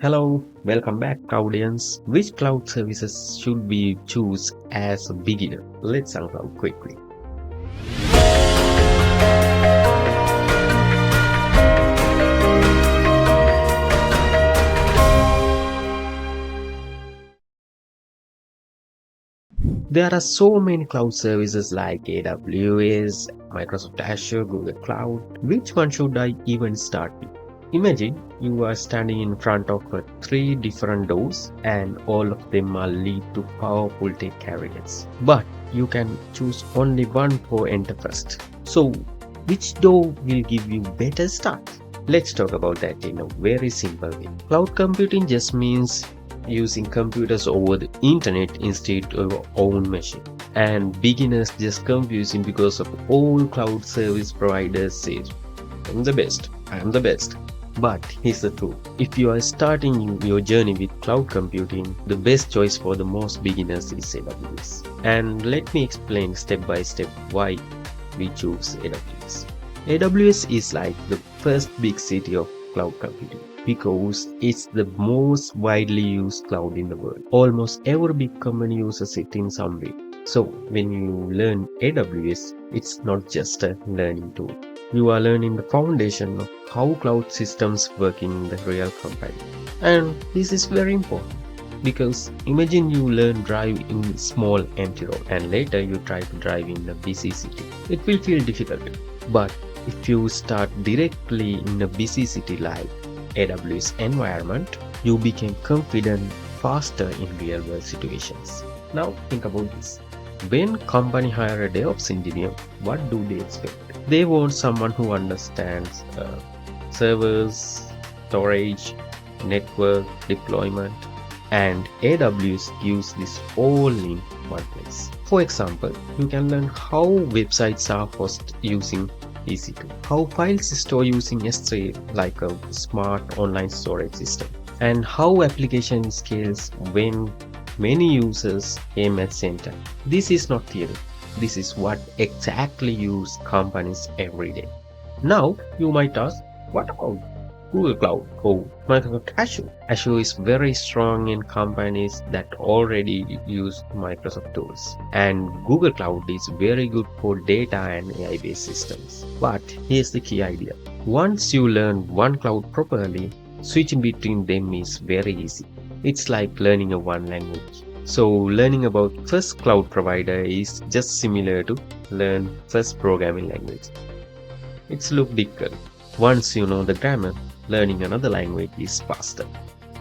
Hello, welcome back, audience. Which cloud services should we choose as a beginner? Let's unlock quickly. There are so many cloud services like AWS, Microsoft Azure, Google Cloud. Which one should I even start with? Imagine you are standing in front of three different doors and all of them are lead to powerful tech carriers. But you can choose only one for enter first. So which door will give you better start? Let's talk about that in a very simple way. Cloud computing just means using computers over the internet instead of our own machine. And beginners just confusing because of all cloud service providers say, I'm the best. But here's the truth. If you are starting your journey with cloud computing, the best choice for the most beginners is AWS. And let me explain step by step why we choose AWS. AWS is like the first big city of cloud computing because it's the most widely used cloud in the world. Almost every big company uses it in some way. So when you learn AWS, it's not just a learning tool. You are learning the foundation of how cloud systems work in the real company. And this is very important because imagine you learn drive in small empty road and later you try to drive in a busy city. It will feel difficult. But if you start directly in a busy city like AWS environment, you become confident faster in real world situations. Now think about this. When company hire a DevOps engineer, what do they expect? They want someone who understands servers, storage, network, deployment, and AWS gives this all in one place. For example, you can learn how websites are hosted using EC2, how files store using S3 like a smart online storage system, and how application scales when many users aim at same time. This is not theory. This is what exactly use companies every day. Now you might ask, what about Google Cloud or Microsoft Azure? Azure is very strong in companies that already use Microsoft tools. And Google Cloud is very good for data and AI-based systems. But here's the key idea. Once you learn one cloud properly, switching between them is very easy. It's like learning a one language. So learning about first cloud provider is just similar to learn first programming language. It's look difficult. Once you know the grammar, learning another language is faster.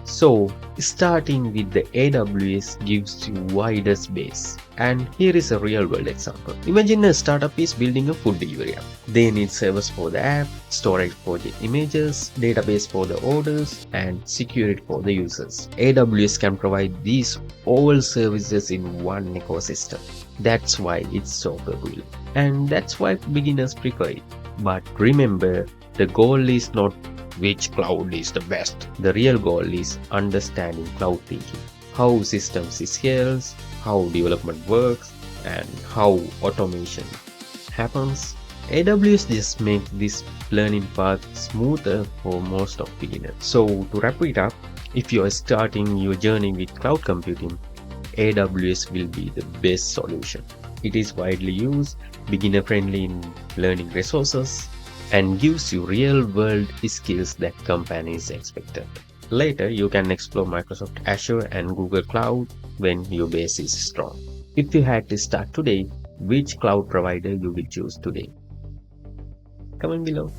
So starting with the AWS gives you widest base. And here is a real world example. Imagine a startup is building a food delivery app. They need servers for the app, storage for the images, database for the orders, and security for the users. AWS can provide these all services in one ecosystem. That's why it's so popular. And that's why beginners prefer it. But remember, the goal is not which cloud is the best. The real goal is understanding cloud thinking, how systems scales, how development works, and how automation happens. AWS just makes this learning path smoother for most of beginners. So to wrap it up, if you are starting your journey with cloud computing, AWS will be the best solution. It is widely used, beginner friendly in learning resources, and gives you real-world skills that companies expected. Later, you can explore Microsoft Azure and Google Cloud when your base is strong. If you had to start today, which cloud provider you will choose today? Comment below.